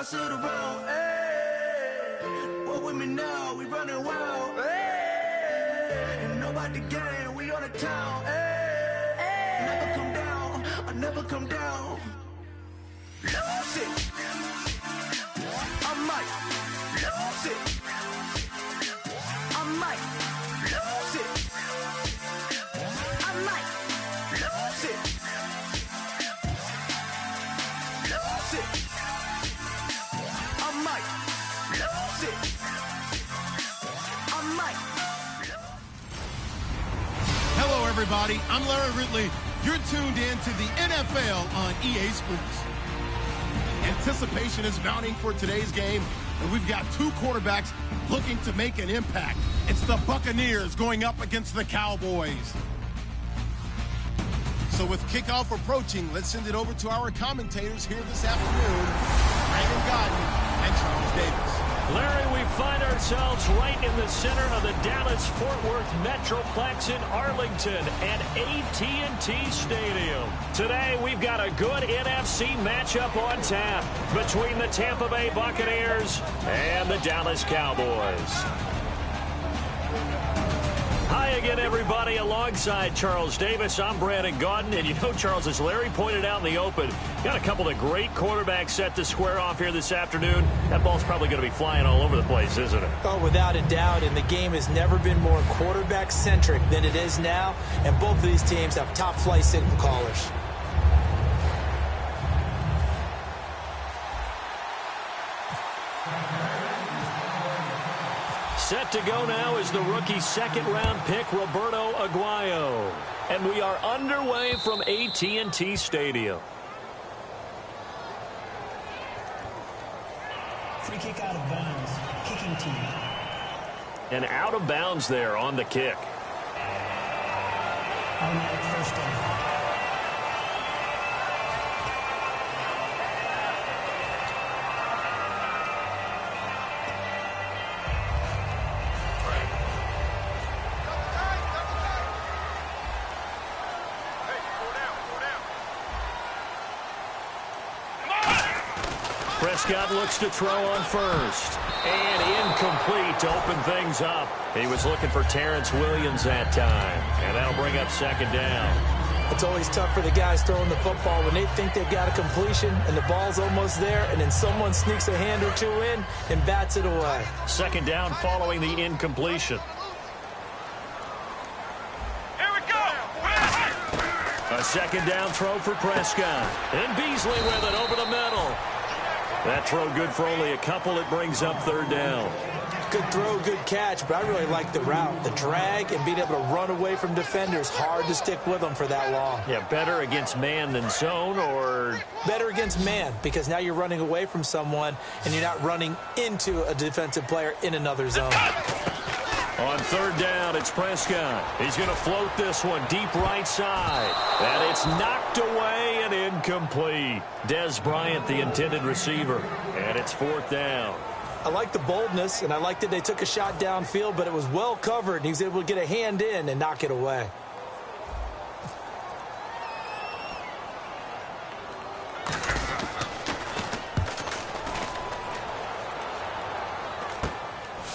boss of the road. Hey, walk with me now, we running wild. Hey, and nobody game, we on the town. Hey, never come down, I never come down. Lose it, I might lose it. I might lose it. I might lose it. Lose it. I might lose it. I might. Hello, everybody. I'm Larry Ridley. You're tuned in to the NFL on EA Sports. Anticipation is mounting for today's game, and we've got two quarterbacks looking to make an impact. It's the Buccaneers going up against the Cowboys. So with kickoff approaching, let's send it over to our commentators here this afternoon, Brandon Godden and Charles Davis. Larry, we find ourselves right in the center of the Dallas-Fort Worth Metroplex in Arlington at AT&T Stadium. Today, we've got a good NFC matchup on tap between the Tampa Bay Buccaneers and the Dallas Cowboys. Hi again, everybody. Alongside Charles Davis, I'm Brandon Gaudin. And you know, Charles, as Larry pointed out in the open, got a couple of great quarterbacks set to square off here this afternoon. That ball's probably going to be flying all over the place, isn't it? Oh, without a doubt. And the game has never been more quarterback-centric than it is now. And both of these teams have top-flight signal callers. Set to go now is the rookie second-round pick, Roberto Aguayo. And we are underway from AT&T Stadium. Free kick out of bounds. Kicking team. And out of bounds there on the kick. Automatic first down. Prescott looks to throw on first. And incomplete to open things up. He was looking for Terrence Williams that time. And that'll bring up second down. It's always tough for the guys throwing the football when they think they've got a completion and the ball's almost there, and then someone sneaks a hand or two in and bats it away. Second down following the incompletion. A second down throw for Prescott. And Beasley with it over the middle. That throw good for only a couple. It brings up third down. Good throw, good catch, but I really like the route. The drag and being able to run away from defenders. Hard to stick with them for that long. Yeah, better against man than zone, or? Better against man, because now you're running away from someone and you're not running into a defensive player in another zone. On third down, it's Prescott. He's going to float this one deep right side. And it's knocked away and incomplete. Dez Bryant, the intended receiver. And it's fourth down. I like the boldness, and I like that they took a shot downfield, but it was well covered, and he was able to get a hand in and knock it away.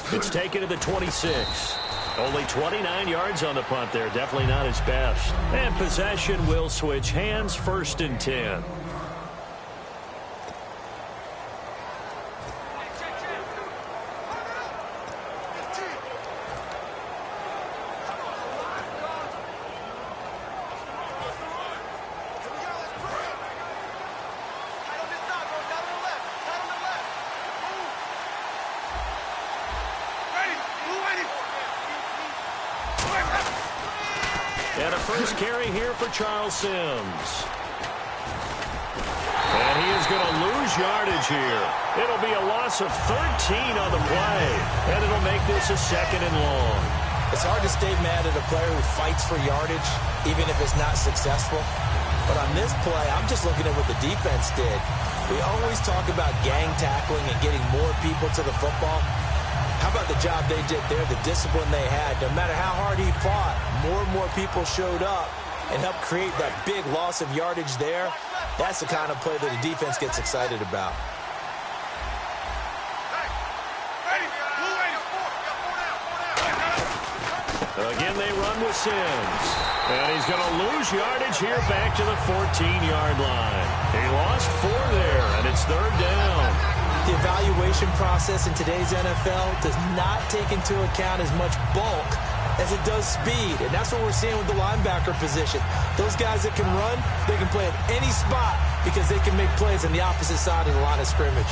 It's taken to the 26. Only 29 yards on the punt there. Definitely not his best. And possession will switch hands, 1st and 10. And a first carry here for Charles Sims. And he is going to lose yardage here. It'll be a loss of 13 on the play. And it'll make this a second and long. It's hard to stay mad at a player who fights for yardage, even if it's not successful. But on this play, I'm just looking at what the defense did. We always talk about gang tackling and getting more people to the football. How about the job they did there, the discipline they had? No matter how hard he fought, more and more people showed up and helped create that big loss of yardage there. That's the kind of play that the defense gets excited about. Again, they run with Sims. And he's going to lose yardage here back to the 14-yard line. He lost 4 there, and it's 3rd down. The evaluation process in today's NFL does not take into account as much bulk as it does speed, and that's what we're seeing with the linebacker position. Those guys that can run, they can play at any spot because they can make plays on the opposite side of the line of scrimmage.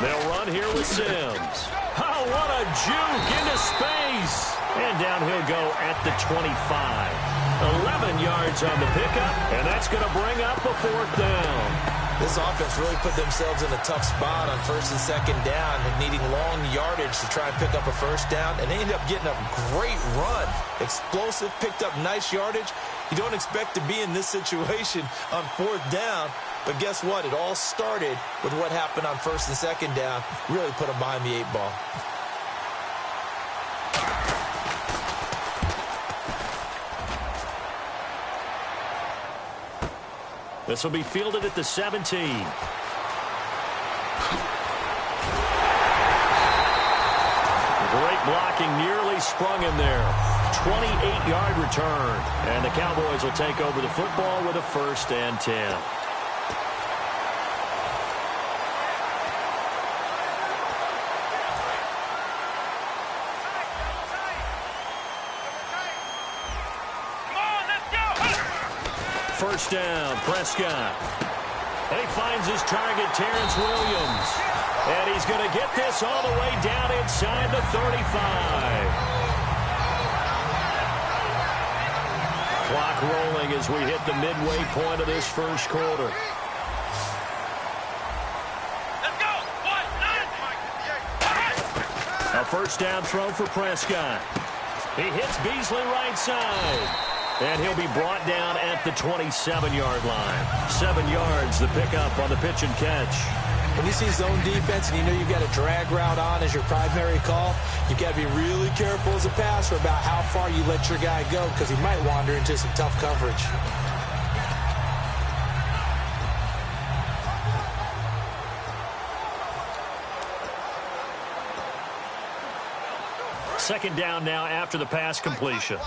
They'll run here with Sims. Oh, what a juke into space. And down he'll go at the 25. 11 yards on the pickup, and that's going to bring up a 4th down. This offense really put themselves in a tough spot on 1st and 2nd down and needing long yardage to try and pick up a 1st down, and they ended up getting a great run. Explosive, picked up nice yardage. You don't expect to be in this situation on 4th down, but guess what? It all started with what happened on 1st and 2nd down. Really put them behind the 8 ball. This will be fielded at the 17. Great blocking, nearly sprung him there. 28-yard return. And the Cowboys will take over the football with a 1st and 10. First down, Prescott. And he finds his target, Terrence Williams. And he's going to get this all the way down inside the 35. Clock rolling as we hit the midway point of this 1st quarter. Let's go. 1, 9. A 1st down throw for Prescott. He hits Beasley right side. And he'll be brought down at the 27-yard line. 7 yards, the pickup on the pitch and catch. When you see zone defense and you know you've got a drag route on as your primary call, you've got to be really careful as a passer about how far you let your guy go because he might wander into some tough coverage. Second down now after the pass completion.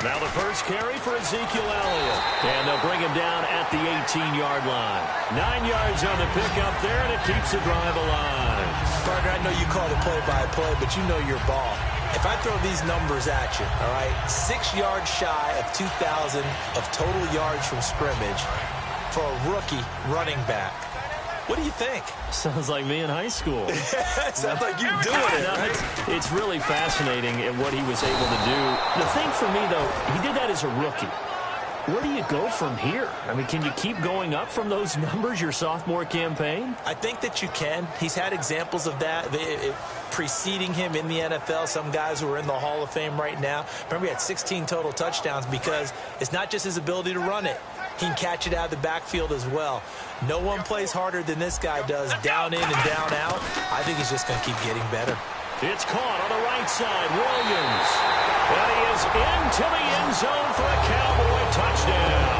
Now the first carry for Ezekiel Elliott. And they'll bring him down at the 18-yard line. 9 yards on the pickup there, and it keeps the drive alive. Partner, I know you call the play-by-play, but you know your ball. If I throw these numbers at you, all right, 6 yards shy of 2,000 of total yards from scrimmage for a rookie running back. What do you think? Sounds like me in high school. Sounds like you doing it, right? It's really fascinating at what he was able to do. The thing for me, though, he did that as a rookie. Where do you go from here? I mean, can you keep going up from those numbers your sophomore campaign? I think that you can. He's had examples of that preceding him in the NFL. Some guys who are in the Hall of Fame right now. Remember, he had 16 total touchdowns because it's not just his ability to run it. He can catch it out of the backfield as well. No one plays harder than this guy does, down in and down out. I think he's just going to keep getting better. It's caught on the right side, Williams. And he is into the end zone for a Cowboy touchdown.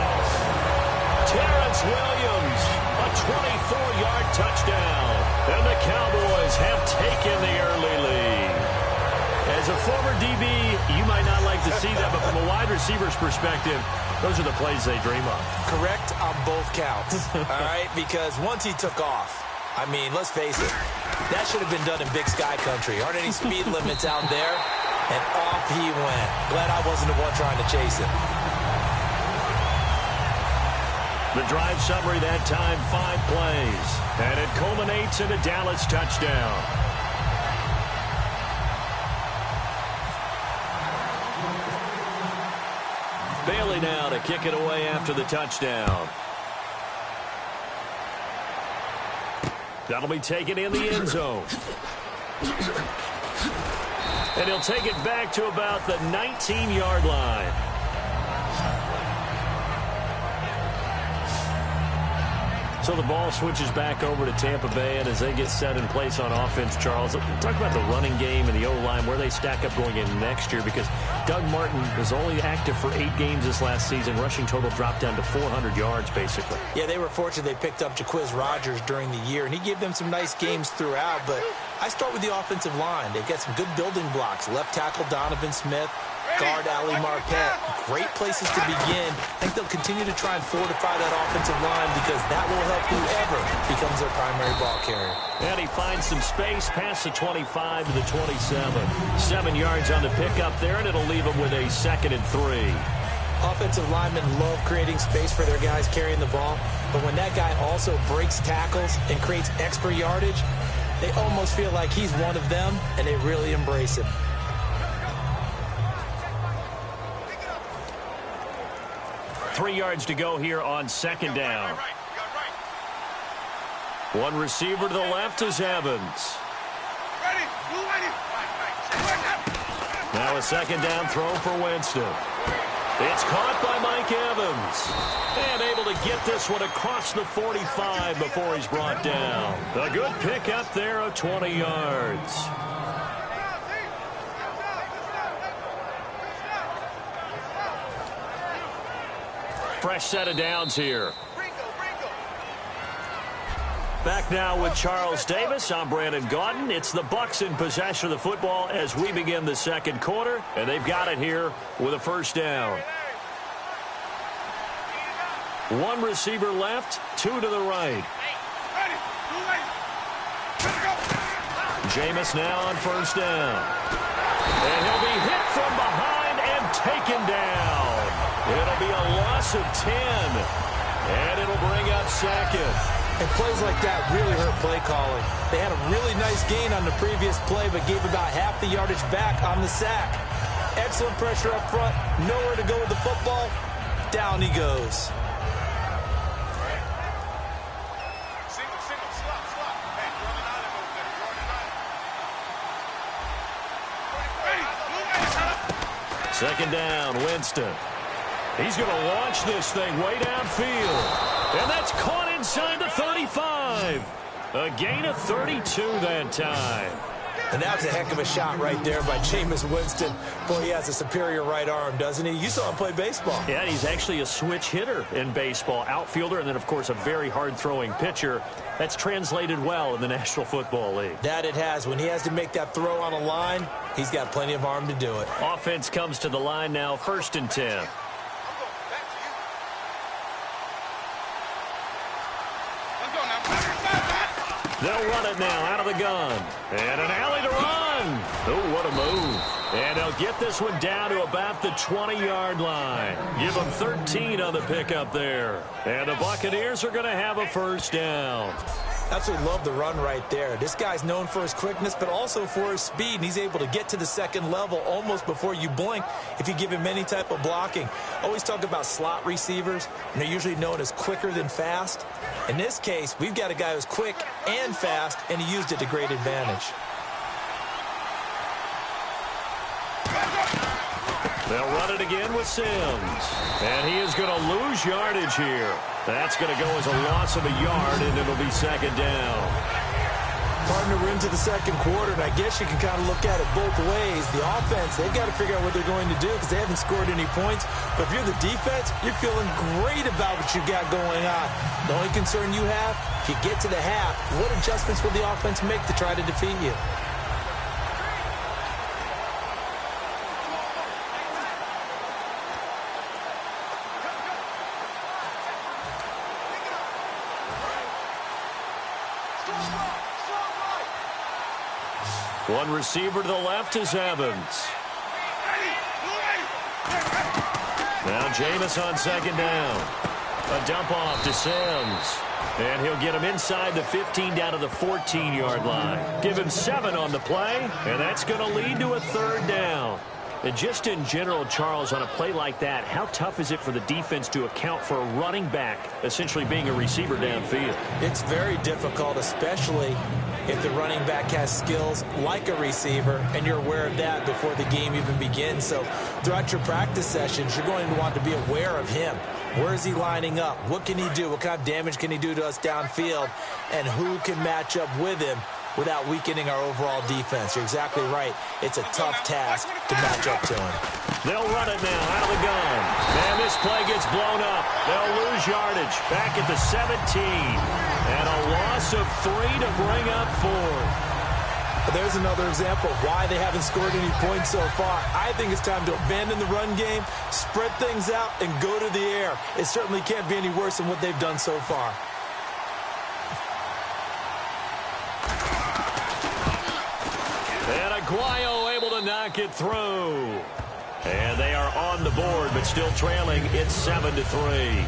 Terrence Williams, a 24-yard touchdown. And the Cowboys have taken the early lead. As a former DB, you might not like to see that, but from a wide receiver's perspective, those are the plays they dream of. Correct on both counts, all right? Because once he took off, I mean, let's face it, that should have been done in Big Sky Country. Aren't any speed limits out there? And off he went. Glad I wasn't the one trying to chase him. The drive summary that time, 5 plays. And it culminates in a Dallas touchdown. Bailey now to kick it away after the touchdown. That'll be taken in the end zone. And he'll take it back to about the 19-yard line. So the ball switches back over to Tampa Bay, and as they get set in place on offense, Charles, talk about the running game and the O-line, where they stack up going in next year, because Doug Martin was only active for 8 games this last season. Rushing total dropped down to 400 yards, basically. Yeah, they were fortunate they picked up Jaquiz Rodgers during the year, and he gave them some nice games throughout, but I start with the offensive line. They've got some good building blocks. Left tackle Donovan Smith, guard Ali Marpet. Great places to begin. I think they'll continue to try and fortify that offensive line because that will help whoever becomes their primary ball carrier. And he finds some space past the 25 to the 27. 7 yards on the pickup there, and it'll leave him with a 2nd and 3. Offensive linemen love creating space for their guys carrying the ball, but when that guy also breaks tackles and creates extra yardage, they almost feel like he's one of them, and they really embrace him. Three yards to go here on 2nd down. One receiver to the left is Evans. Now a 2nd down throw for Winston. It's caught by Mike Evans. And able to get this one across the 45 before he's brought down. A good pick up there of 20 yards. Fresh set of downs here. Back now with Charles Davis. I'm Brandon Gaudin. It's the Bucs in possession of the football as we begin the 2nd quarter, and they've got it here with a 1st down. One receiver left, 2 to the right. Jameis now on 1st down. And he'll be hit from behind and taken down. It'll be a loss of 10, and it'll bring up 2nd. And plays like that really hurt play calling. They had a really nice gain on the previous play, but gave about half the yardage back on the sack. Excellent pressure up front, nowhere to go with the football. Down he goes. Second down, Winston. He's going to launch this thing way downfield. And that's caught inside the 35. A gain of 32 that time. And that was a heck of a shot right there by Jameis Winston. Boy, he has a superior right arm, doesn't he? You saw him play baseball. Yeah, he's actually a switch hitter in baseball. Outfielder, and then, of course, a very hard-throwing pitcher. That's translated well in the National Football League. That it has. When he has to make that throw on a line, he's got plenty of arm to do it. Offense comes to the line now, 1st and 10. They'll run it now out of the gun. And an alley to run. Oh, what a move. And they'll get this one down to about the 20-yard line. Give them 13 on the pickup there. And the Buccaneers are going to have a 1st down. Absolutely love the run right there. This guy's known for his quickness, but also for his speed. And he's able to get to the 2nd level almost before you blink if you give him any type of blocking. Always talk about slot receivers, and they're usually known as quicker than fast. In this case, we've got a guy who's quick and fast, and he used it to great advantage. They'll run it again with Sims. And he is going to lose yardage here. That's going to go as a loss of a yard, and it'll be 2nd down. Partner, we're into the 2nd quarter, and I guess you can kind of look at it both ways. The offense, they've got to figure out what they're going to do because they haven't scored any points. But if you're the defense, you're feeling great about what you got going on. The only concern you have, if you get to the half, what adjustments will the offense make to try to defeat you? One receiver to the left is Evans. Now Jameis on 2nd down. A dump off to Sims. And he'll get him inside the 15 down to the 14-yard line. Give him 7 on the play, and that's going to lead to a 3rd down. And just in general, Charles, on a play like that, how tough is it for the defense to account for a running back essentially being a receiver downfield? It's very difficult, especially if the running back has skills like a receiver, and you're aware of that before the game even begins. So throughout your practice sessions, you're going to want to be aware of him. Where is he lining up? What can he do? What kind of damage can he do to us downfield? And who can match up with him without weakening our overall defense? You're exactly right. It's a tough task to match up to him. They'll run it now out of the gun. And this play gets blown up. They'll lose yardage back at the 17. And a loss of 3 to bring up 4. There's another example of why they haven't scored any points so far. I think it's time to abandon the run game, spread things out, and go to the air. It certainly can't be any worse than what they've done so far. And Aguayo able to knock it through. And they are on the board, but still trailing. It's 7-3.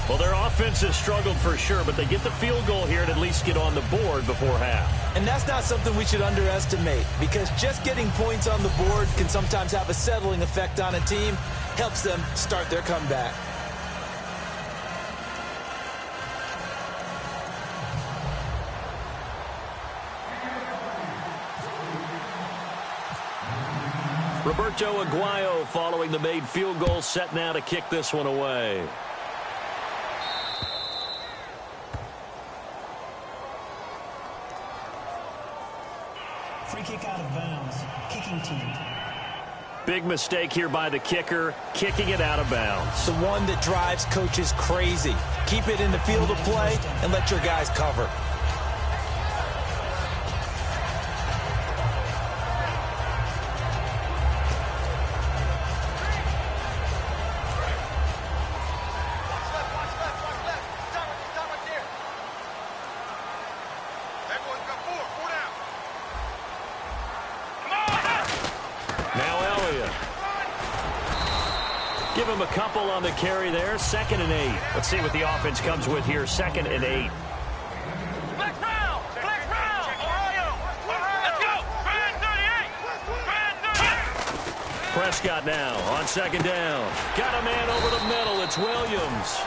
Well, their offense has struggled for sure, but they get the field goal here and at least get on the board before half. And that's not something we should underestimate, because just getting points on the board can sometimes have a settling effect on a team. Helps them start their comeback. Roberto Aguayo following the made field goal, set now to kick this one away. Free kick out of bounds. Kicking team. Big mistake here by the kicker, kicking it out of bounds. The one that drives coaches crazy. Keep it in the field of play and let your guys cover. Give him a couple on the carry there. 2nd and 8. Let's see what the offense comes with here. 2nd and 8. Flex round! Flex round! Ohio! Let's go! Brand 38! Brand 38! Prescott now on 2nd down. Got a man over the middle. It's Williams.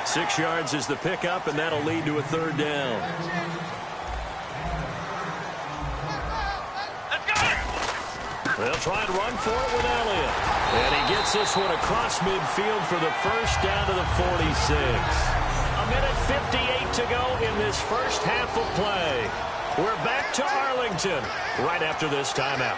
6 yards is the pickup, and that'll lead to a 3rd down. They'll try and run for it with Elliott. And he gets this one across midfield for the first down to the 46. A minute 58 to go in this first half of play. We're back to Arlington right after this timeout.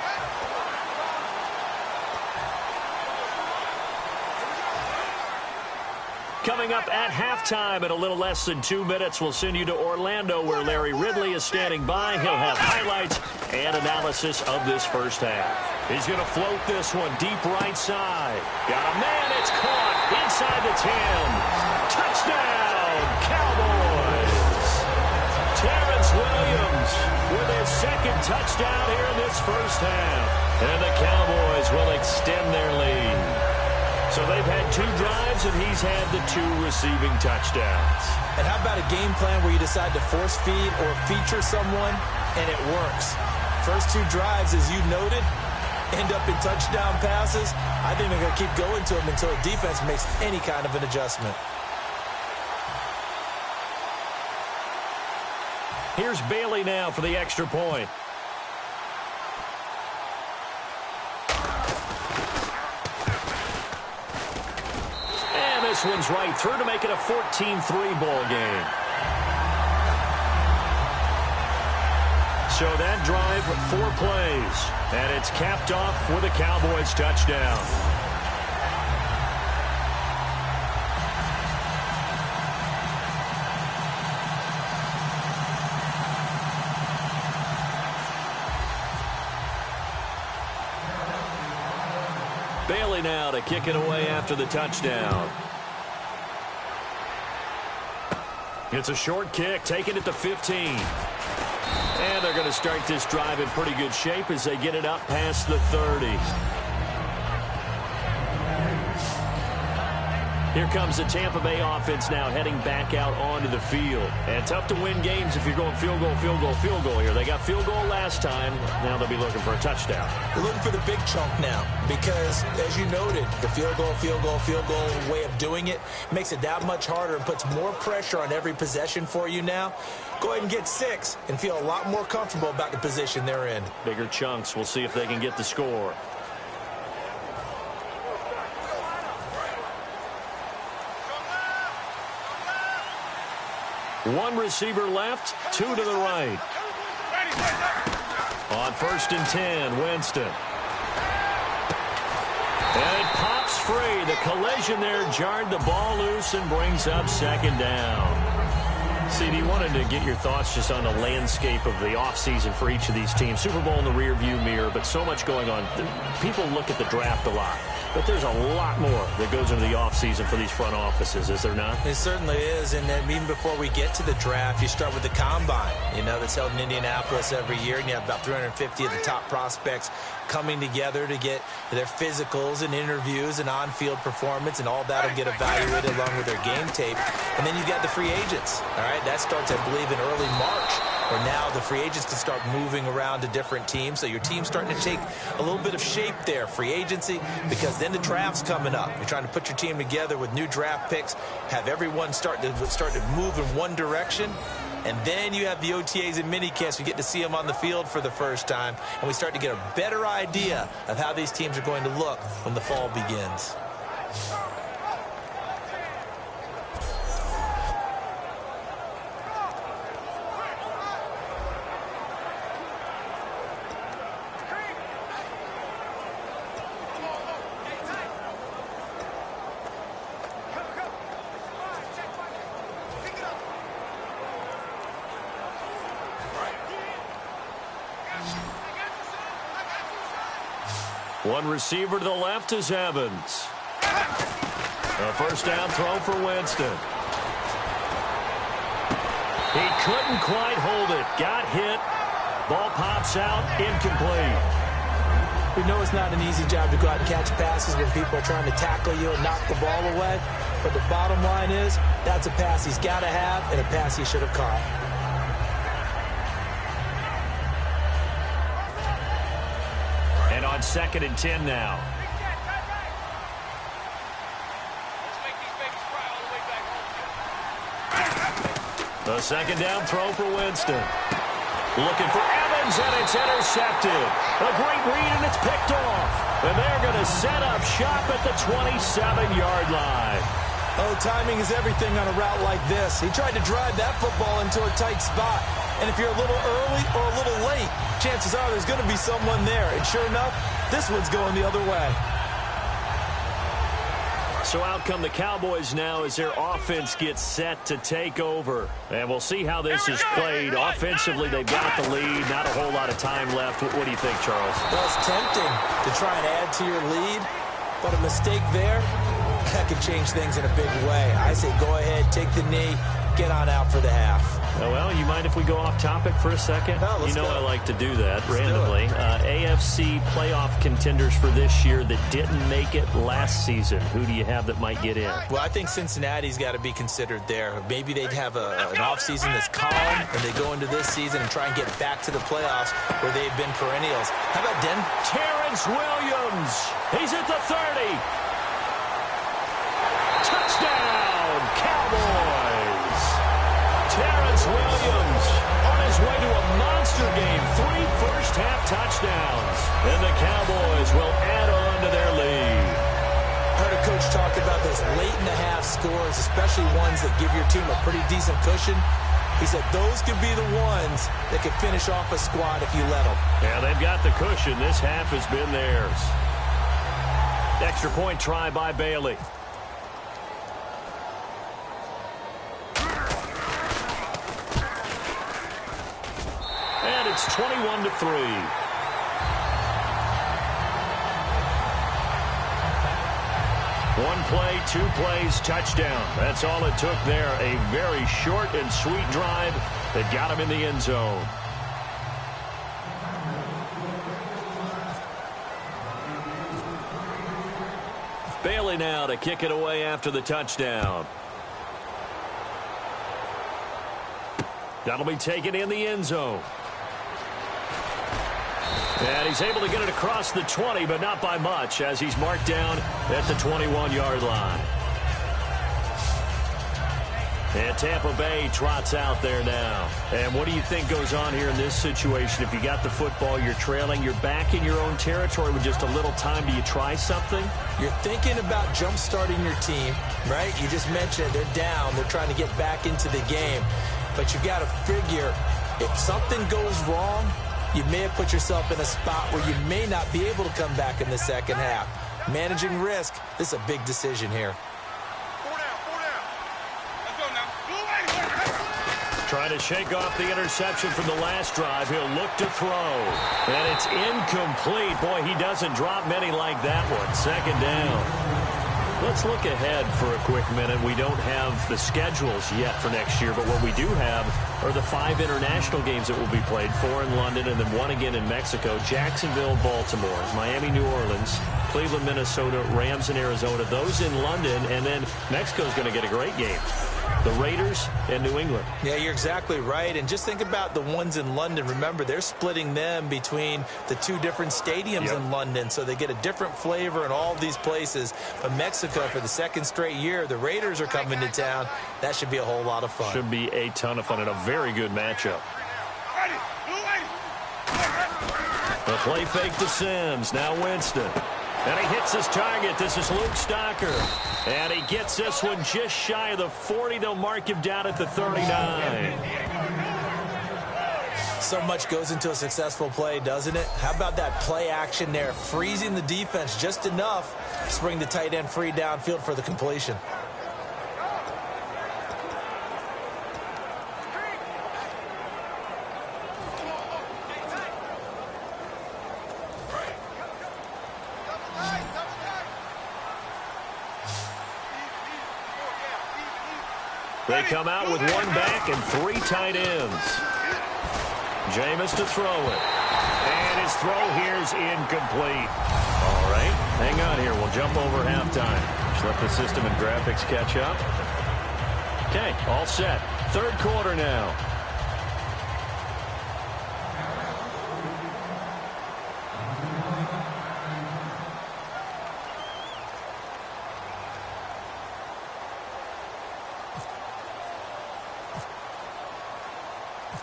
Coming up at halftime in a little less than 2 minutes, we'll send you to Orlando where Larry Ridley is standing by. He'll have highlights and analysis of this first half. He's going to float this one deep right side. Got a man. It's caught inside the 10. Touchdown, Cowboys. Terrence Williams with his 2nd touchdown here in this first half. And the Cowboys will extend their lead. So they've had 2 drives, and he's had the 2 receiving touchdowns. And how about a game plan where you decide to force feed or feature someone, and it works? First 2 drives, as you noted, end up in touchdown passes. I think they're going to keep going to them until the defense makes any kind of an adjustment. Here's Bailey now for the extra point. This one's right through to make it a 14-3 ball game. So that drive, 4 plays, and it's capped off with a Cowboys touchdown. Bailey now to kick it away after the touchdown. It's a short kick, taking it to 15. And they're going to start this drive in pretty good shape as they get it up past the 30. Here comes the Tampa Bay offense now heading back out onto the field. And tough to win games if you're going field goal, field goal, field goal here. They got field goal last time. Now they'll be looking for a touchdown. They're looking for the big chunk now because, as you noted, the field goal way of doing it makes it that much harder and puts more pressure on every possession for you now. Go ahead and get 6 and feel a lot more comfortable about the position they're in. Bigger chunks. We'll see if they can get the score. One receiver left, two to the right. On 1st and 10, Winston. And it pops free. The collision there jarred the ball loose and brings up 2nd down. CD, wanted to get your thoughts just on the landscape of the offseason for each of these teams. Super Bowl in the rearview mirror, but so much going on. People look at the draft a lot, but there's a lot more that goes into the offseason for these front offices, is there not? It certainly is, and then even before we get to the draft, you start with the Combine, that's held in Indianapolis every year, and you have about 350 of the top prospects coming together to get their physicals and interviews and on-field performance, and all that will get evaluated along with their game tape. And then you got the free agents, all right? That starts, I believe, in early March, where now the free agents can start moving around to different teams. So your team's starting to take a little bit of shape there, free agency, because then the draft's coming up. You're trying to put your team together with new draft picks, have everyone start to move in one direction. And then you have the OTAs and minicamps. We get to see them on the field for the first time. And we start to get a better idea of how these teams are going to look when the fall begins. One receiver to the left is Evans. A 1st down throw for Winston. He couldn't quite hold it. Got hit. Ball pops out. Incomplete. We know it's not an easy job to go out and catch passes when people are trying to tackle you and knock the ball away. But the bottom line is, that's a pass he's got to have and a pass he should have caught. And on 2nd and 10 now. The 2nd down throw for Winston. Looking for Evans, and it's intercepted. A great read, and it's picked off. And they're going to set up shop at the 27-yard line. Oh, timing is everything on a route like this. He tried to drive that football into a tight spot. And if you're a little early or a little late, chances are there's going to be someone there. And sure enough, this one's going the other way. So out come the Cowboys now as their offense gets set to take over. And we'll see how this is played. Offensively, they've got the lead. Not a whole lot of time left. What do you think, Charles? Well, it's tempting to try and add to your lead. But a mistake there, that could change things in a big way. I say go ahead, take the knee, get on out for the half. Oh, well, you mind if we go off topic for a second? No, let's go. I like to do that randomly. AFC playoff contenders for this year that didn't make it last season. Who do you have that might get in? Well, I think Cincinnati's got to be considered there. Maybe they'd have an offseason that's calm, and they go into this season and try and get back to the playoffs where they've been perennials. How about Denver? Terrence Williams. He's at the 30. Touchdown, Cowboys. Terrence Williams on his way to a monster game. 3 first-half touchdowns. And the Cowboys will add on to their lead. Heard a coach talk about those late-in-the-half scores, especially ones that give your team a pretty decent cushion. He said those could be the ones that could finish off a squad if you let them. Yeah, they've got the cushion. This half has been theirs. Extra point try by Bailey. And it's 21-3. One play, 2 plays, touchdown. That's all it took there. A very short and sweet drive that got him in the end zone. Bailey now to kick it away after the touchdown. That'll be taken in the end zone. And he's able to get it across the 20, but not by much, as he's marked down at the 21-yard line. And Tampa Bay trots out there now. And what do you think goes on here in this situation? If you got the football, you're trailing, you're back in your own territory with just a little time. Do you try something? You're thinking about jump-starting your team, right? You just mentioned they're down. They're trying to get back into the game. But you got to figure, if something goes wrong, you may have put yourself in a spot where you may not be able to come back in the second half. Managing risk, this is a big decision here. Trying to shake off the interception from the last drive. He'll look to throw. And it's incomplete. Boy, he doesn't drop many like that one. Second down. Let's look ahead for a quick minute. We don't have the schedules yet for next year, but what we do have are the 5 international games that will be played, 4 in London and then 1 again in Mexico, Jacksonville, Baltimore, Miami, New Orleans, Cleveland, Minnesota, Rams in Arizona, those in London, and then Mexico's going to get a great game. The Raiders and New England. Yeah, you're exactly right. And just think about the ones in London. Remember, they're splitting them between the 2 different stadiums in London, so they get a different flavor in all of these places. But Mexico, for the 2nd straight year, the Raiders are coming to town. That should be a whole lot of fun. Should be a ton of fun and a very good matchup. The play fake to Sims. Now Winston. And he hits his target. This is Luke Stocker. And he gets this one just shy of the 40. They'll mark him down at the 39. So much goes into a successful play, doesn't it? How about that play action there? Freezing the defense just enough to bring the tight end free downfield for the completion. They come out with 1 back and 3 tight ends. Jameis to throw it. And his throw here is incomplete. All right, hang on here. We'll jump over halftime. Just let the system and graphics catch up. Okay, all set. 3rd quarter now.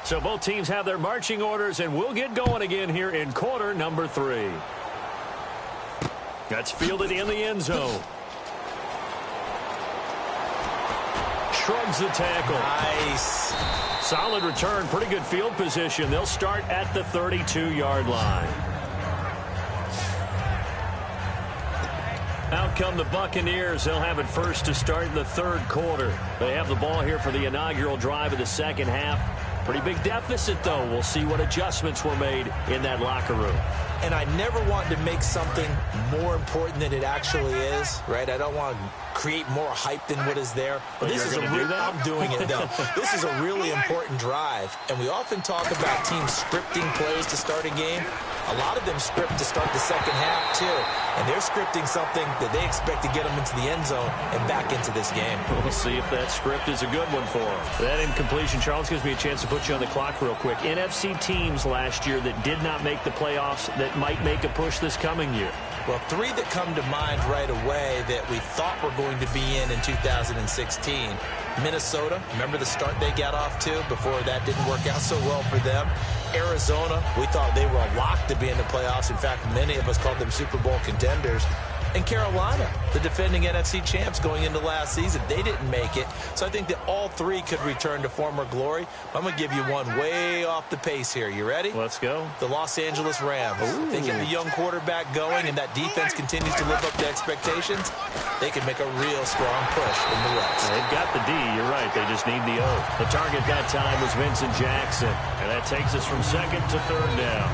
So both teams have their marching orders, and we'll get going again here in quarter number 3. That's fielded in the end zone. Shrugs the tackle. Nice. Solid return. Pretty good field position. They'll start at the 32-yard line. Out come the Buccaneers. They'll have it first to start in the 3rd quarter. They have the ball here for the inaugural drive of the second half. Pretty big deficit, though. We'll see what adjustments were made in that locker room. And I never want to make something more important than it actually is, right? I don't want to create more hype than what is there. But this is a real, I'm doing it, though. This is a really important drive. And we often talk about teams scripting plays to start a game. A lot of them script to start the second half, too. And they're scripting something that they expect to get them into the end zone and back into this game. We'll see if that script is a good one for them. That incompletion, Charles, gives me a chance to put you on the clock real quick. NFC teams last year that did not make the playoffs that might make a push this coming year. Well, 3 that come to mind right away that we thought were going to be in 2016. Minnesota, remember the start they got off to before that didn't work out so well for them. Arizona, we thought they were a lock to be in the playoffs. In fact, many of us called them Super Bowl contenders. And Carolina, the defending NFC champs going into last season, they didn't make it. So I think that all 3 could return to former glory. I'm going to give you one way off the pace here. You ready? Let's go. The Los Angeles Rams. Ooh. They get the young quarterback going, and that defense continues to live up to expectations. They can make a real strong push in the West. They've got the D. You're right. They just need the O. The target that time was Vincent Jackson. And that takes us from 2nd to 3rd down.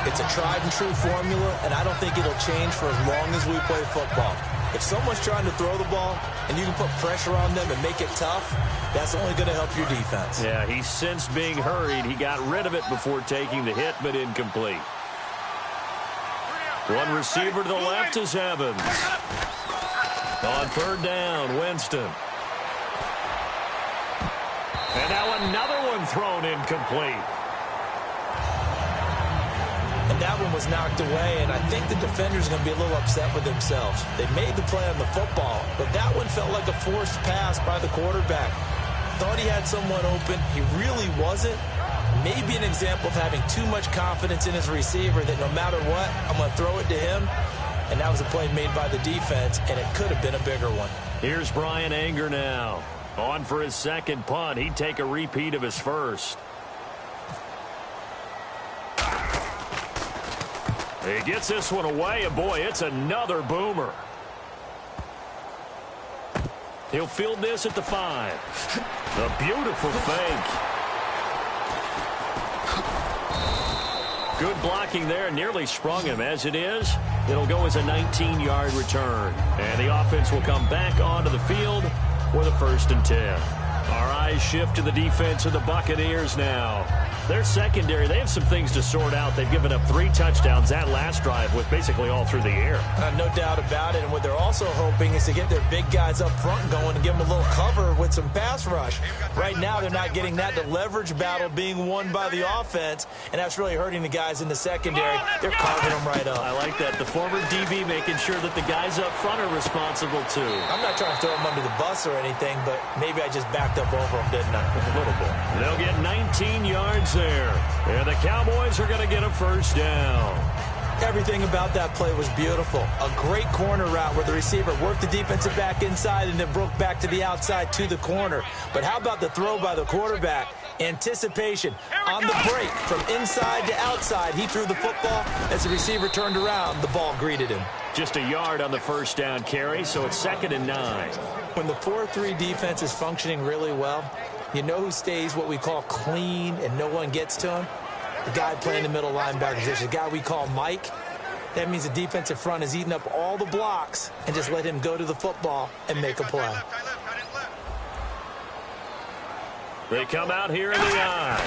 It's a tried-and-true formula, and I don't think it'll change for as long as we play football. If someone's trying to throw the ball and you can put pressure on them and make it tough, that's only going to help your defense. Yeah, he's since being hurried. He got rid of it before taking the hit, but incomplete. One receiver to the left is Evans. On 3rd down, Winston. And now another one thrown incomplete. And that one was knocked away, and I think the defender's going to be a little upset with themselves. They made the play on the football, but that one felt like a forced pass by the quarterback. thought he had someone open. He really wasn't. Maybe an example of having too much confidence in his receiver that no matter what, I'm going to throw it to him. And that was a play made by the defense, and it could have been a bigger one. Here's Brian Anger now. On for his second punt. He'd take a repeat of his first. He gets this one away, and boy, it's another boomer. He'll field this at the 5. A beautiful fake. Good blocking there, nearly sprung him. As it is, it'll go as a 19-yard return. And the offense will come back onto the field for the 1st and 10. Our eyes shift to the defense of the Buccaneers now. Their secondary, they have some things to sort out. They've given up 3 touchdowns. That last drive was basically all through the air. No doubt about it. And what they're also hoping is to get their big guys up front going and give them a little cover with some pass rush. Right now, they're not getting that. The leverage battle being won by the offense, and that's really hurting the guys in the secondary. They're carving them right up. I like that. The former DB making sure that the guys up front are responsible, too. I'm not trying to throw them under the bus or anything, but maybe I just backed up over them, didn't I? A little bit. They'll get 19 yards there. And the Cowboys are going to get a 1st down. Everything about that play was beautiful. A great corner route where the receiver worked the defensive back inside and then broke back to the outside to the corner. But how about the throw by the quarterback? Anticipation on the break from inside to outside. He threw the football. As the receiver turned around, the ball greeted him. Just a yard on the 1st down carry, so it's 2nd and 9. When the 4-3 defense is functioning really well, you know who stays what we call clean and no one gets to him? The guy playing the middle linebacker position, the guy we call Mike. That means the defensive front is eating up all the blocks and just let him go to the football and make a play. They come out here in the eye.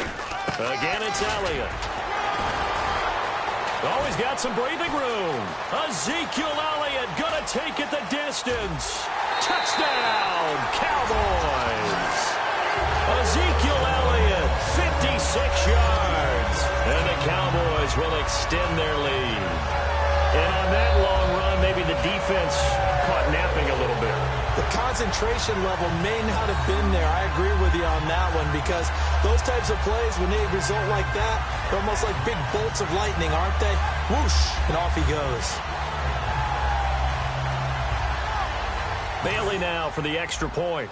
Again, it's Elliott. Oh, he's got some breathing room. Ezekiel Elliott gonna take it the distance. Touchdown, Cowboys. Ezekiel Elliott, 56 yards. And the Cowboys will extend their lead. And on that long run, maybe the defense caught napping a little bit. The concentration level may not have been there. I agree with you on that one because those types of plays, when they result like that, they're almost like big bolts of lightning, aren't they? Whoosh, and off he goes. Bailey now for the extra point.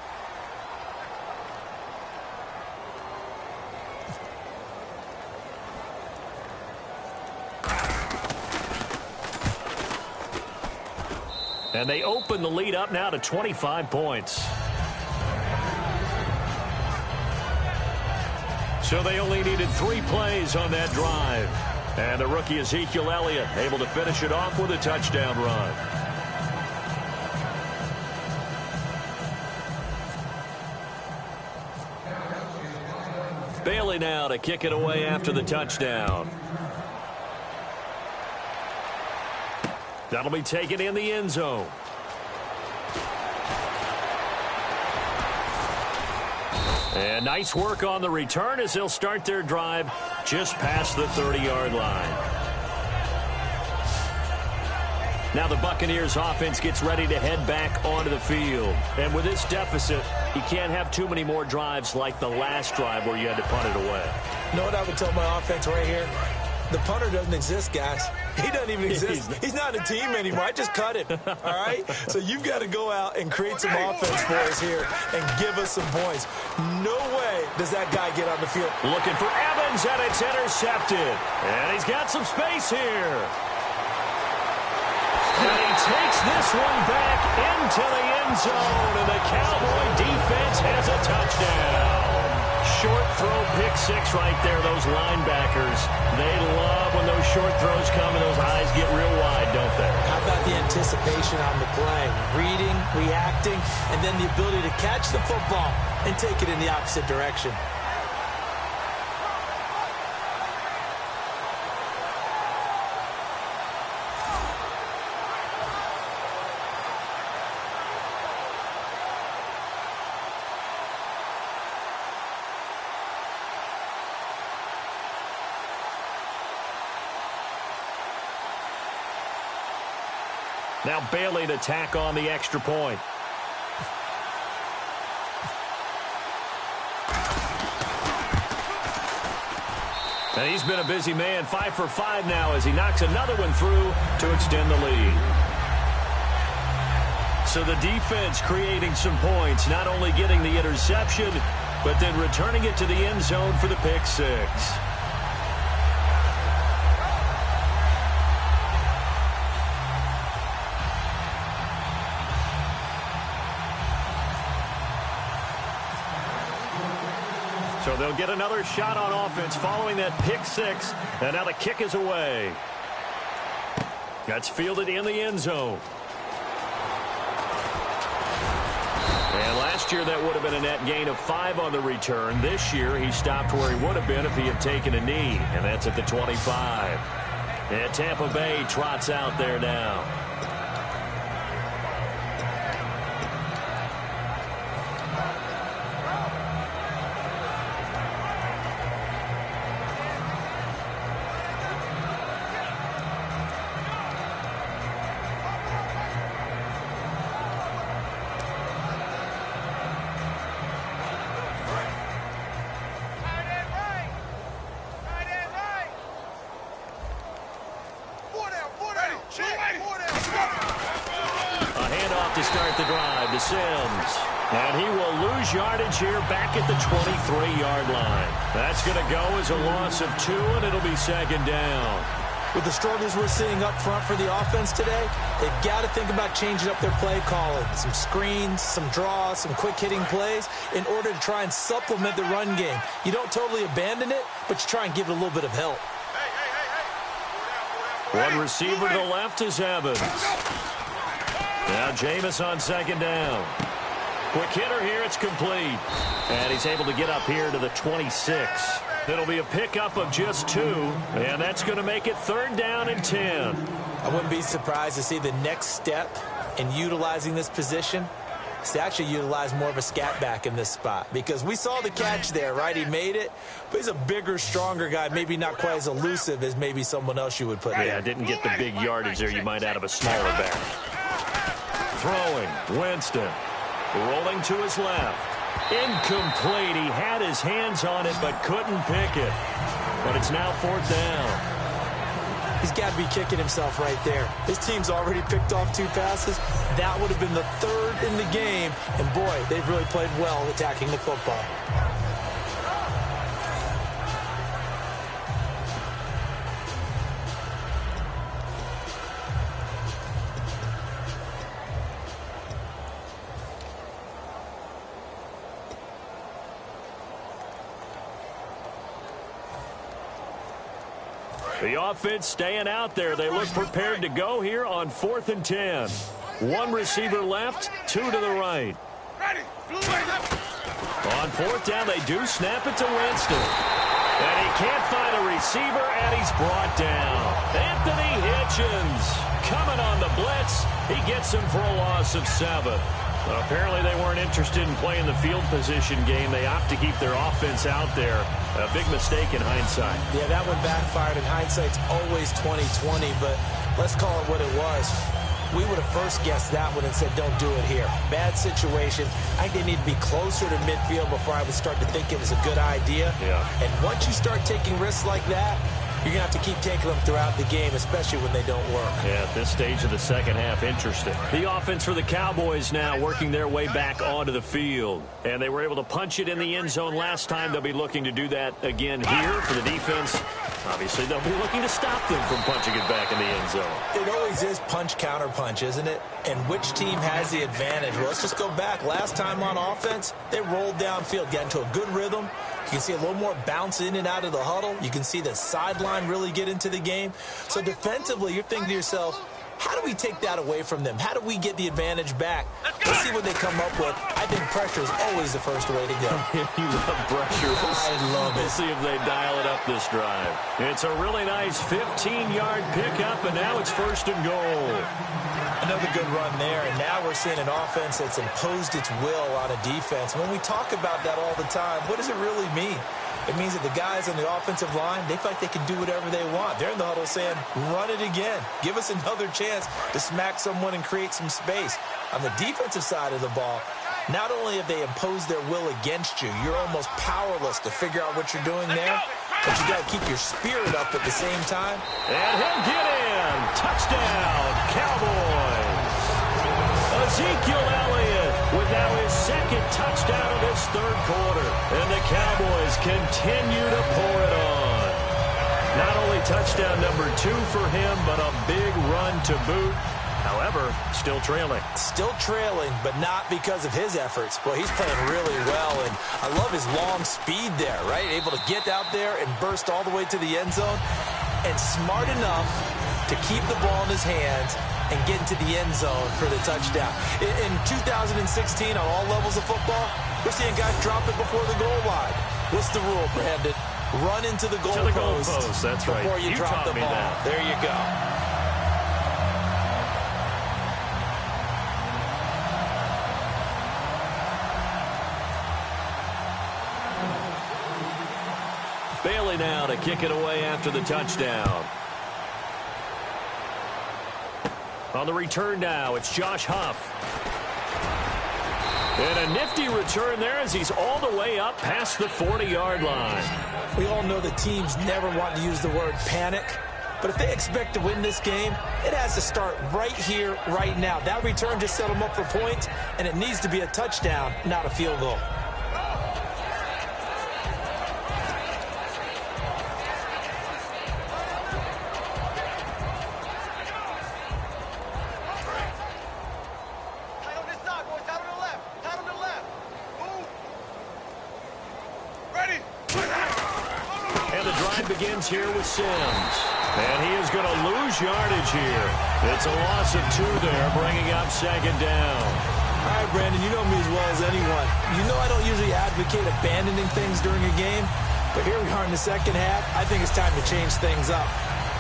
And they open the lead up now to 25 points. So they only needed 3 plays on that drive. And the rookie Ezekiel Elliott able to finish it off with a touchdown run. Bailey now to kick it away after the touchdown. That'll be taken in the end zone. And nice work on the return as they'll start their drive just past the 30-yard line. Now the Buccaneers offense gets ready to head back onto the field. And with this deficit, you can't have too many more drives like the last drive where you had to punt it away. You know what I would tell my offense right here? The punter doesn't exist, guys. He doesn't even exist. He's not a team anymore. I just cut him, all right? So you've got to go out and create some offense for us here and give us some points. No way does that guy get on the field. Looking for Evans, and it's intercepted. And he's got some space here. And he takes this one back into the end zone, and the Cowboy defense has a touchdown. Short throw, pick 6 right there, those linebackers. They love when those short throws come and those eyes get real wide, don't they? How about the anticipation on the play? Reading, reacting, and then the ability to catch the football and take it in the opposite direction. Now Bailey to tack on the extra point. And he's been a busy man, 5 for 5 now as he knocks another one through to extend the lead. So the defense creating some points, not only getting the interception, but then returning it to the end zone for the pick six. So they'll get another shot on offense following that pick six. And now the kick is away. That's fielded in the end zone. And last year that would have been a net gain of 5 on the return. This year he stopped where he would have been if he had taken a knee. And that's at the 25. And Tampa Bay trots out there now. To start the drive to Sims. And he will lose yardage here back at the 23-yard line. That's going to go as a loss of 2, and it'll be second down. With the struggles we're seeing up front for the offense today, they've got to think about changing up their play calling. Some screens, some draws, some quick-hitting plays in order to try and supplement the run game. You don't totally abandon it, but you try and give it a little bit of help. One receiver to the left is Evans. Now Jameis on second down. Quick hitter here, it's complete. And he's able to get up here to the 26. It'll be a pickup of just 2, and that's going to make it third down and 10. I wouldn't be surprised to see the next step in utilizing this position is to actually utilize more of a scat back in this spot. Because we saw the catch there, right? He made it, but he's a bigger, stronger guy, maybe not quite as elusive as maybe someone else you would put there. Yeah, didn't get the big yardage there you might out of a smaller back. Throwing, Winston. Rolling to his left. Incomplete. He had his hands on it but couldn't pick it. But it's now fourth down. He's got to be kicking himself right there. His team's already picked off 2 passes. That would have been the 3rd in the game. And, boy, they've really played well attacking the football. The offense staying out there. They look prepared to go here on 4th and 10. 1 receiver left, 2 to the right. On 4th down, they do snap it to Winston. And he can't find a receiver, and he's brought down. Anthony Hitchens coming on the blitz. He gets him for a loss of 7. Apparently they weren't interested in playing the field position game. They opt to keep their offense out there. A big mistake in hindsight. Yeah, that one backfired. In hindsight's always 20/20, but let's call it what it was. We would have first guessed that one and said, don't do it here. Bad situation. I think they need to be closer to midfield before I would start to think it was a good idea. Yeah. And once you start taking risks like that, you're going to have to keep taking them throughout the game, especially when they don't work. Yeah, at this stage of the second half, interesting. The offense for the Cowboys now working their way back onto the field. And they were able to punch it in the end zone last time. They'll be looking to do that again here for the defense. Obviously, they'll be looking to stop them from punching it back in the end zone. It always is punch-counter-punch, isn't it? And which team has the advantage? Well, let's just go back. Last time on offense, they rolled downfield, got into a good rhythm. You can see a little more bounce in and out of the huddle. You can see the sideline really get into the game. So defensively, you're thinking to yourself, how do we take that away from them? How do we get the advantage back? Let's see what they come up with. I think pressure is always the first way to go. You love pressure. I love it. We'll see if they dial it up this drive. It's a really nice 15-yard pickup, and now it's first and goal. Another good run there, and now we're seeing an offense that's imposed its will on a defense. When we talk about that all the time, what does it really mean? It means that the guys on the offensive line, they feel like they can do whatever they want. They're in the huddle saying, run it again. Give us another chance to smack someone and create some space. On the defensive side of the ball, Not only have they imposed their will against you, you're almost powerless to figure out what you're doing there, but you got to keep your spirit up at the same time. And he'll get in. Touchdown, Cowboys. Ezekiel Elliott with now his second touchdown of this third quarter. And the Cowboys continue to pour it on. Not only touchdown number 2 for him, but a big run to boot. However, still trailing. Still trailing, but not because of his efforts. Boy, he's playing really well, and I love his long speed there, right? Able to get out there and burst all the way to the end zone, and smart enough to keep the ball in his hands and get into the end zone for the touchdown. In 2016, on all levels of football, we're seeing guys drop it before the goal line. What's the rule, Brandon? Run into the goal post. That's right. Before you drop the ball. There you go. Bailey now to kick it away after the touchdown. On the return now, it's Josh Huff. And a nifty return there as he's all the way up past the 40-yard line. We all know the teams never want to use the word panic, but if they expect to win this game, it has to start right here, right now. That return just set them up for points, and it needs to be a touchdown, not a field goal. Begins here with Sims. And he is going to lose yardage here. It's a loss of 2 there, bringing up second down. All right, Brandon, you know me as well as anyone. You know I don't usually advocate abandoning things during a game, but here we are in the second half. I think it's time to change things up.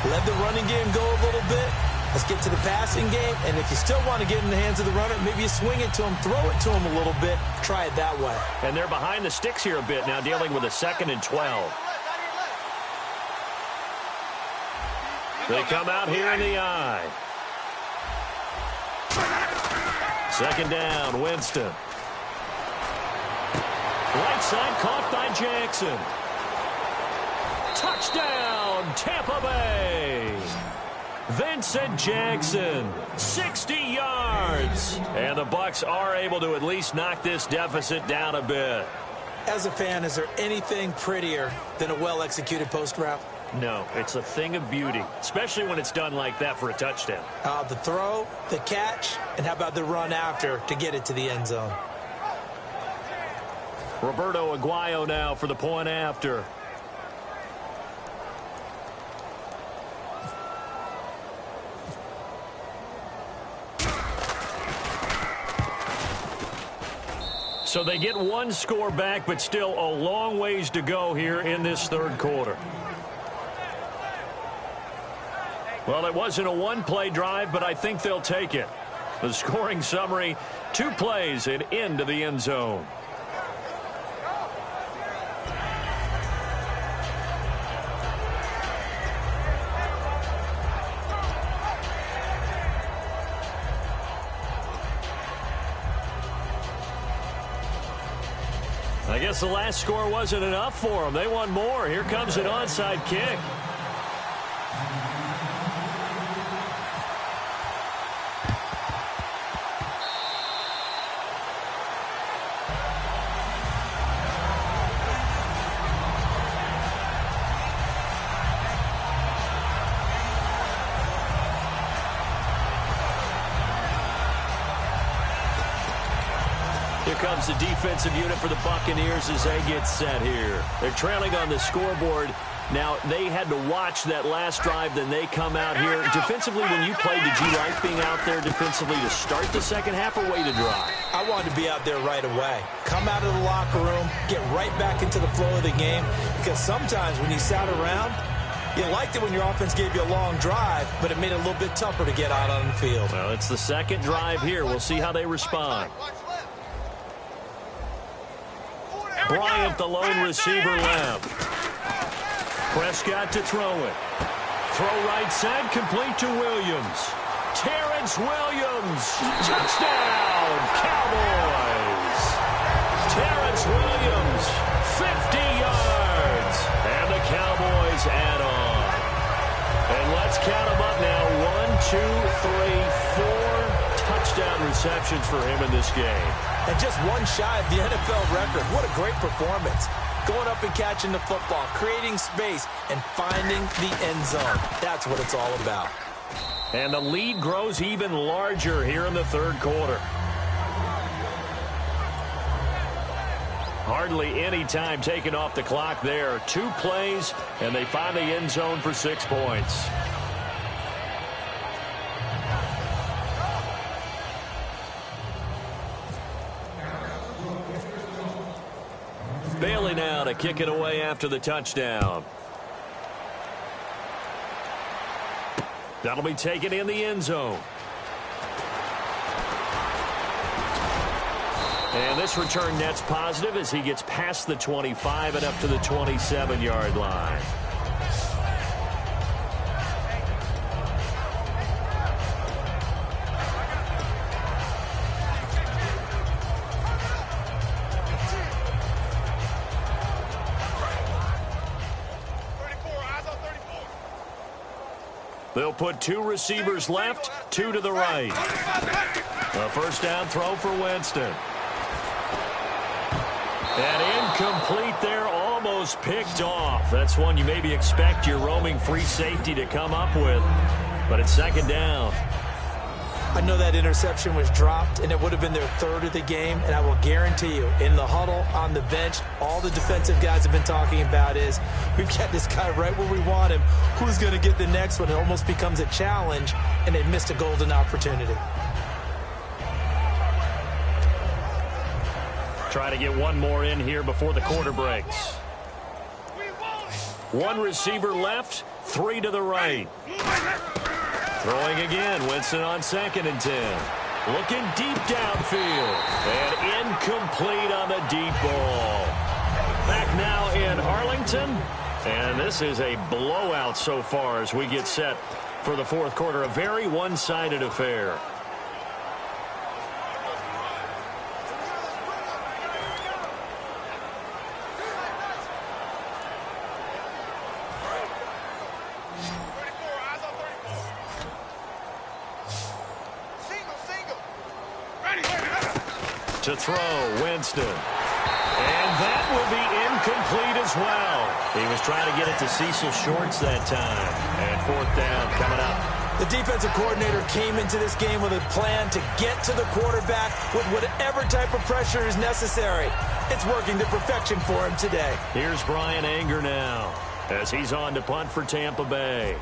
Let the running game go a little bit. Let's get to the passing game, and if you still want to get in the hands of the runner, maybe you swing it to him, throw it to him a little bit, try it that way. And they're behind the sticks here a bit now, dealing with a 2nd and 12. They come out here in the eye. Second down, Winston. Right side caught by Jackson. Touchdown, Tampa Bay. Vincent Jackson, 60 yards. And the Bucs are able to at least knock this deficit down a bit. As a fan, is there anything prettier than a well-executed post route? No, it's a thing of beauty, especially when it's done like that for a touchdown. The throw, the catch, and how about the run after to get it to the end zone? Roberto Aguayo now for the point after. So they get 1 score back, but still a long ways to go here in this third quarter. Well, it wasn't a 1-play drive, but I think they'll take it. The scoring summary, 2 plays and into the end zone. I guess the last score wasn't enough for them. They want more. Here comes an onside kick. Here comes the defensive unit for the Buccaneers as they get set here. They're trailing on the scoreboard. Now, they had to watch that last drive, then they come out here. Defensively, when you played, did you like being out there defensively to start the second half or wait to drive? I wanted to be out there right away. Come out of the locker room, get right back into the flow of the game, because sometimes when you sat around, you liked it when your offense gave you a long drive, but it made it a little bit tougher to get out on the field. Well, it's the second drive here. We'll see how they respond. Bryant, the lone receiver, left. Prescott to throw it. Throw right side, complete to Williams. Terrence Williams. Touchdown, Cowboys. Terrence Williams, 50 yards. And the Cowboys add on. And let's count them up now. 1, 2, 3, 4 touchdown receptions for him in this game. And just one shy of the NFL record. What a great performance. Going up and catching the football, creating space, and finding the end zone. That's what it's all about. And the lead grows even larger here in the third quarter. Hardly any time taken off the clock there. 2 plays, and they find the end zone for 6 points. Bailey now to kick it away after the touchdown. That'll be taken in the end zone. And this return net's positive as he gets past the 25 and up to the 27-yard line. They'll put 2 receivers left, 2 to the right. A first down throw for Winston. And incomplete there, almost picked off. That's one you maybe expect your roaming free safety to come up with. But it's second down. I know that interception was dropped, and it would have been their 3rd of the game, and I will guarantee you, in the huddle, on the bench, all the defensive guys have been talking about is, we've got this guy right where we want him. Who's going to get the next one? It almost becomes a challenge, and they missed a golden opportunity. Try to get one more in here before the quarter breaks. 1 receiver left, 3 to the right. Throwing again, Winston on 2nd and 10. Looking deep downfield. And incomplete on the deep ball. Back now in Arlington. And this is a blowout so far as we get set for the fourth quarter. A very one-sided affair. To throw, Winston. And that will be incomplete as well. He was trying to get it to Cecil Shorts that time. And 4th down coming up. The defensive coordinator came into this game with a plan to get to the quarterback with whatever type of pressure is necessary. It's working to perfection for him today. Here's Brian Anger now as he's on to punt for Tampa Bay.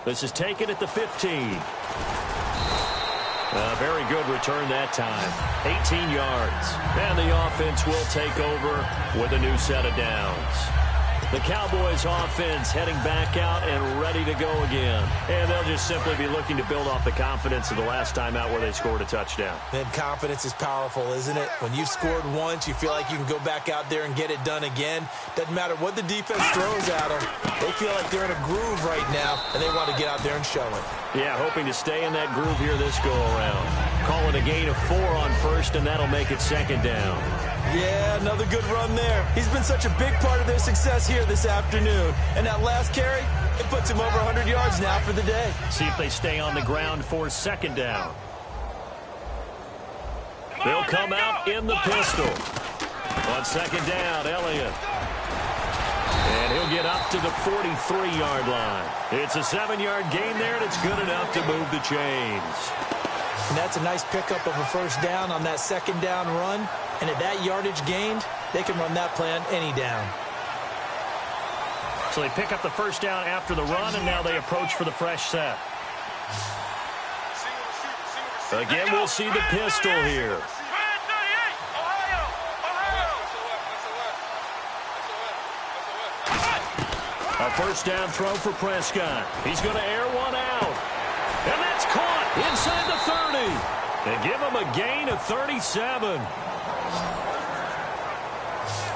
This is taken at the 15. A very good return that time. 18 yards. And the offense will take over with a new set of downs. The Cowboys offense heading back out and ready to go again. And they'll just simply be looking to build off the confidence of the last time out where they scored a touchdown. And confidence is powerful, isn't it? When you've scored once, you feel like you can go back out there and get it done again. Doesn't matter what the defense throws at them. They feel like they're in a groove right now, and they want to get out there and show it. Yeah, hoping to stay in that groove here this go-around. Call it a gain of 4 on 1st, and that'll make it 2nd down. Yeah, another good run there. He's been such a big part of their success here this afternoon. And that last carry, it puts him over 100 yards now for the day. See if they stay on the ground for 2nd down. They'll come out in the pistol. On 2nd down, Elliott. And he'll get up to the 43-yard line. It's a 7-yard gain there, and it's good enough to move the chains. And that's a nice pickup of a first down on that 2nd down run. And at that yardage gained, they can run that play on any down. So they pick up the first down after the run, and now they approach for the fresh set. Again, we'll see the pistol here. A first down throw for Prescott. He's going to air one out. And that's caught inside the 30. And give him a gain of 37.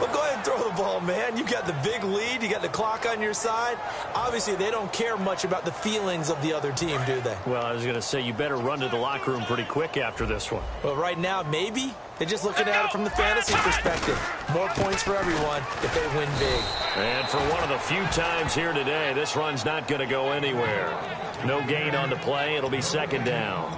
Well, go ahead and throw the ball, man. You got the big lead. You got the clock on your side. Obviously, they don't care much about the feelings of the other team, do they? Well, I was going to say, you better run to the locker room pretty quick after this one. Well, right now, maybe. They're just looking at it from the fantasy perspective. More points for everyone if they win big. And for one of the few times here today, this run's not going to go anywhere. No gain on the play. It'll be second down.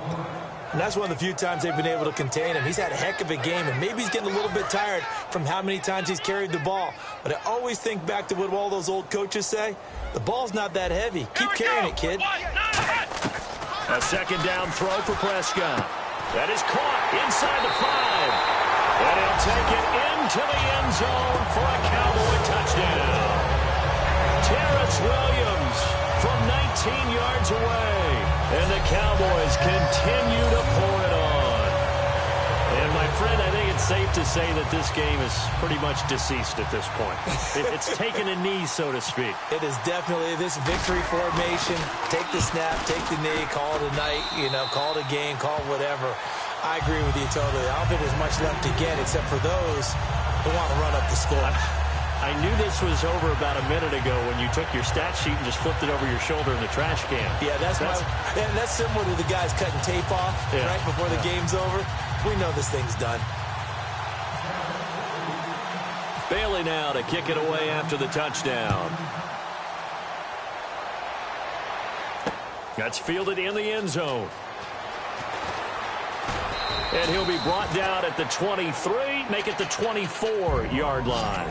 And that's one of the few times they've been able to contain him. He's had a heck of a game, and maybe he's getting a little bit tired from how many times he's carried the ball. But I always think back to what all those old coaches say. The ball's not that heavy. Keep carrying it, kid. A second down throw for Prescott. That is caught inside the 5. And he'll take it into the end zone for a Cowboy touchdown. Terrence Williams from 19 yards away. And the Cowboys continue to pour it on. And, my friend, I think it's safe to say that this game is pretty much deceased at this point. It's taken a knee, so to speak. It is definitely this victory formation. Take the snap, take the knee, call it a night, call it a game, call it whatever. I agree with you totally. I don't think there's much left to get except for those who want to run up the score. I knew this was over about a minute ago when you took your stat sheet and just flipped it over your shoulder in the trash can. Yeah, that's similar to the guys cutting tape off right before the game's over. We know this thing's done. Bailey now to kick it away after the touchdown. That's fielded in the end zone. And he'll be brought down at the 23, make it the 24-yard line.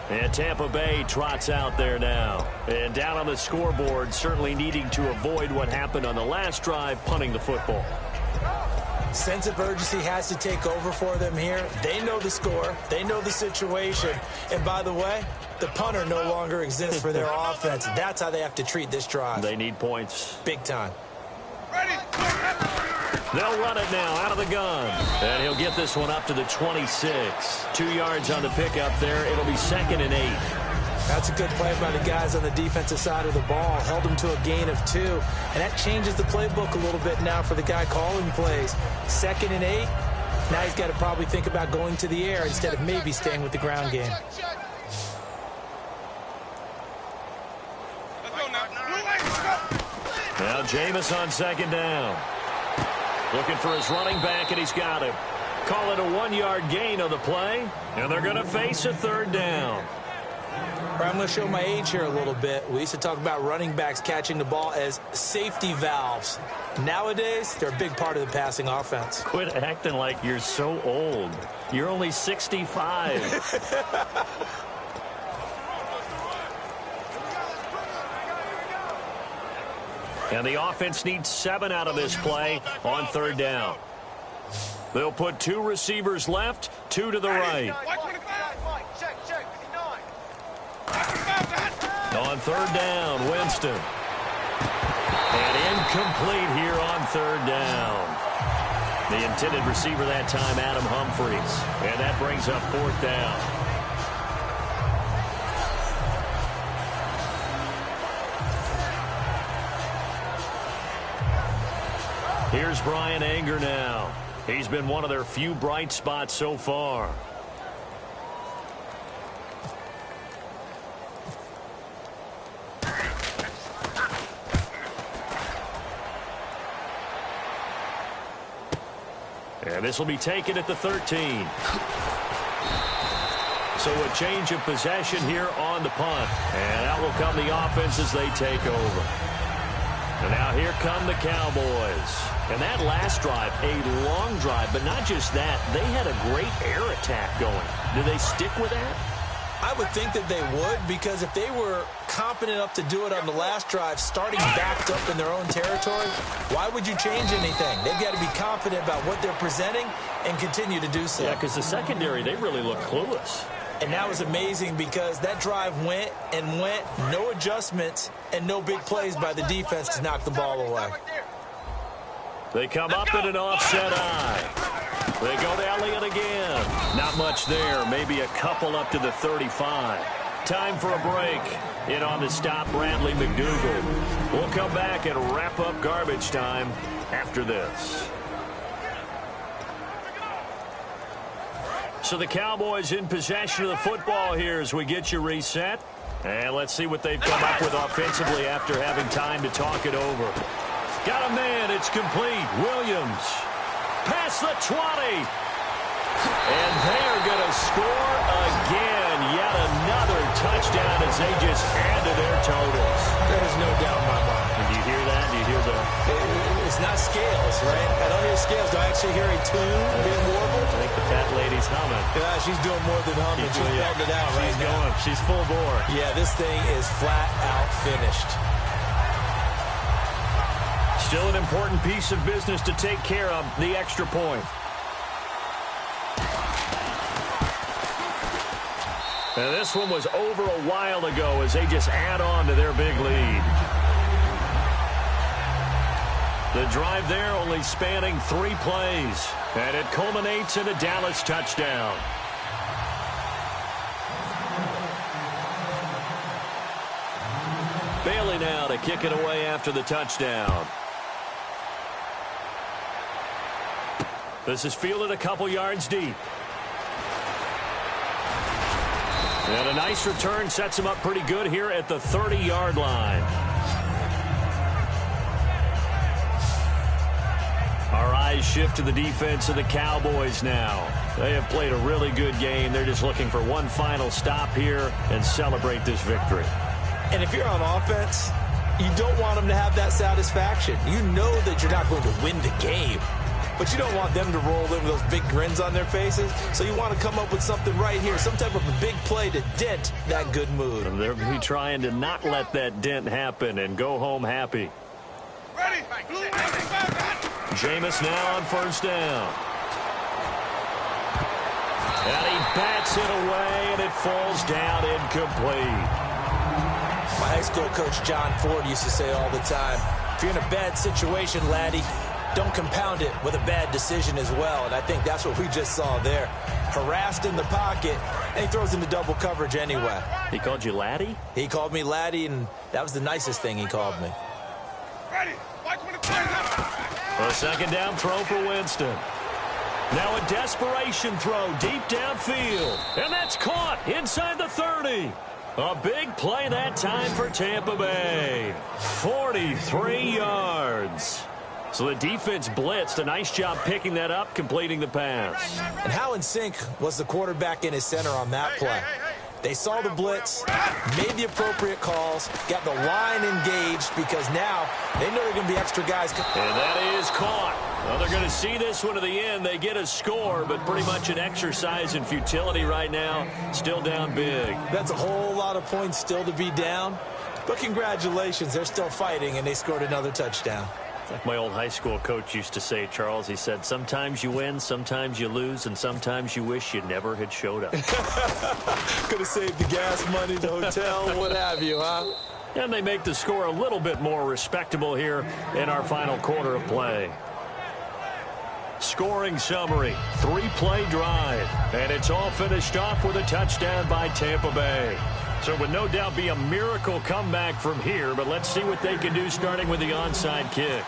And Tampa Bay trots out there now. And down on the scoreboard, certainly needing to avoid what happened on the last drive, punting the football. Sense of urgency has to take over for them here. They know the score. They know the situation. And by the way, the punter no longer exists for their offense. That's how they have to treat this drive. They need points. Big time. They'll run it now out of the gun. And he'll get this one up to the 26. 2 yards on the pickup there. It'll be 2nd and 8. That's a good play by the guys on the defensive side of the ball. Held him to a gain of 2. And that changes the playbook a little bit now for the guy calling plays. 2nd and 8. Now he's got to probably think about going to the air instead of maybe staying with the ground game. Now Jameis on 2nd down. Looking for his running back, and he's got him. Call it a 1-yard gain on the play, and they're going to face a 3rd down. I'm going to show my age here a little bit. We used to talk about running backs catching the ball as safety valves. Nowadays, they're a big part of the passing offense. Quit acting like you're so old. You're only 65. And the offense needs 7 out of this play on 3rd down. They'll put 2 receivers left, 2 to the right. On 3rd down, Winston. And incomplete here on 3rd down. The intended receiver that time, Adam Humphries. And that brings up 4th down. Here's Brian Anger now. He's been one of their few bright spots so far. And this will be taken at the 13. So a change of possession here on the punt. And out will come the offense as they take over. And now here come the Cowboys. And that last drive, a long drive, but not just that. They had a great air attack going. Do they stick with that? I would think that they would, because if they were competent enough to do it on the last drive, starting backed up in their own territory, why would you change anything? They've got to be confident about what they're presenting and continue to do so. Yeah, because the secondary, they really look clueless. And that was amazing because that drive went and went, no adjustments, and no big plays by the defense to knock the ball away. They come up in an offset eye. They go to Elliott again. Not much there. Maybe a couple up to the 35. Time for a break. In on the stop, Bradley McDougald. We'll come back and wrap up garbage time after this. So the Cowboys in possession of the football here as we get you reset. And let's see what they've come up with offensively after having time to talk it over. Got a man. It's complete. Williams. Past the 20. And they're going to score again. Yet another touchdown as they just add to their totals. There's no doubt in my mind. And do you hear that? Do you hear that? It's not scales, right? I don't hear scales. Do I actually hear a tune being warbled? I think the fat lady's humming. Yeah, she's doing more than humming. She's belting it out right now. Going. She's full bore. Yeah, this thing is flat out finished. Still an important piece of business to take care of, the extra point. Now, this one was over a while ago as they just add on to their big lead. The drive there only spanning 3 plays. And it culminates in a Dallas touchdown. Bailey now to kick it away after the touchdown. This is fielded a couple yards deep. And a nice return sets him up pretty good here at the 30-yard line. Our eyes shift to the defense of the Cowboys now. They have played a really good game. They're just looking for one final stop here and celebrate this victory. And if you're on offense, you don't want them to have that satisfaction. You know that you're not going to win the game. But you don't want them to roll in with those big grins on their faces. So you want to come up with something right here, some type of a big play to dent that good mood. And they'll be trying to not let that dent happen and go home happy. Ready? Jameis now on first down. And he bats it away, and it falls down incomplete. My high school coach, John Ford, used to say all the time, if you're in a bad situation, laddie, don't compound it with a bad decision as well. And I think that's what we just saw there. Harassed in the pocket, and he throws into double coverage anyway. He called you laddie? He called me laddie, and that was the nicest thing he called me. Ready? Watch when it turns up. A second down throw for Winston. Now a desperation throw deep downfield. And that's caught inside the 30. A big play that time for Tampa Bay. 43 yards. So the defense blitzed. A nice job picking that up, completing the pass. And how in sync was the quarterback in his center on that play? They saw the blitz, made the appropriate calls, got the line engaged because now they know there are going to be extra guys. And that is caught. Well, they're going to see this one to the end. They get a score, but pretty much an exercise in futility right now. Still down big. That's a whole lot of points still to be down. But congratulations, they're still fighting, and they scored another touchdown. Like my old high school coach used to say, Charles, he said, sometimes you win, sometimes you lose, and sometimes you wish you never had showed up. Could have saved the gas money, the hotel, what have you, huh? And they make the score a little bit more respectable here in our final quarter of play. Scoring summary, 3-play drive, and it's all finished off with a touchdown by Tampa Bay. So it would no doubt be a miracle comeback from here, but let's see what they can do starting with the onside kick.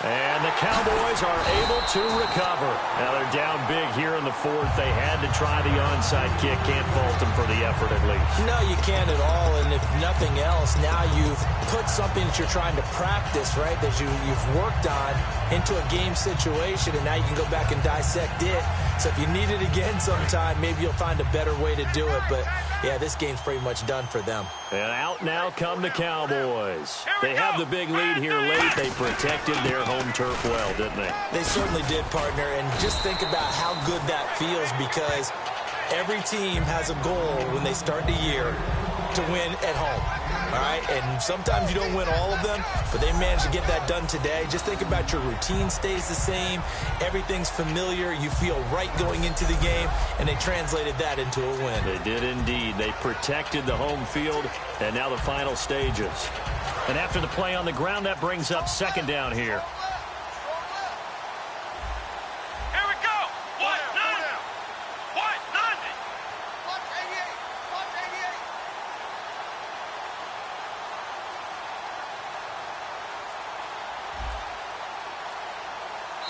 And the Cowboys are able to recover. Now they're down big here in the fourth. They had to try the onside kick. Can't fault them for the effort at least. No, you can't at all. And if nothing else, now you've put something that you're trying to practice, right, that you've worked on into a game situation, and now you can go back and dissect it. So if you need it again sometime, maybe you'll find a better way to do it. But, yeah, this game's pretty much done for them. And out now come the Cowboys. They have the big lead here late. They protected their home turf well, didn't they? They certainly did, partner. And just think about how good that feels, because every team has a goal when they start the year to win at home. All right, and sometimes you don't win all of them, but they managed to get that done today. Just think about your routine stays the same. Everything's familiar. You feel right going into the game, and they translated that into a win. They did indeed. They protected the home field, and now the final stages. And after the play on the ground, that brings up second down here. Here we go. What? Nothing. What? Nothing.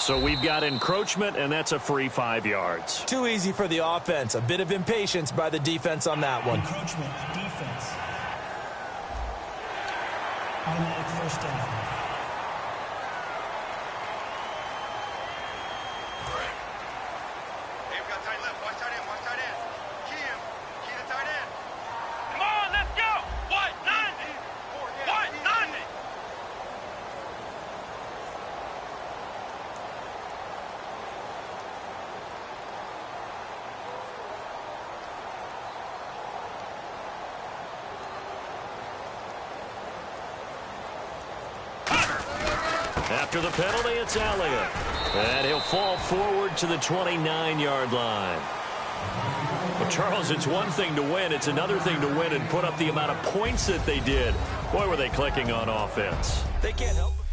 So we've got encroachment, and that's a free 5 yards. Too easy for the offense. A bit of impatience by the defense on that one. Encroachment, defense. Automatic first down. Hey, we got tight left. Watch tight end. Watch tight end. Key him. Key the tight end. Come on, let's go. What? 90. What? 90. After the penalty, it's Elliott. And he'll fall forward to the 29-yard line. Well, Charles, it's one thing to win. It's another thing to win and put up the amount of points that they did. Boy, were they clicking on offense. They can't help it.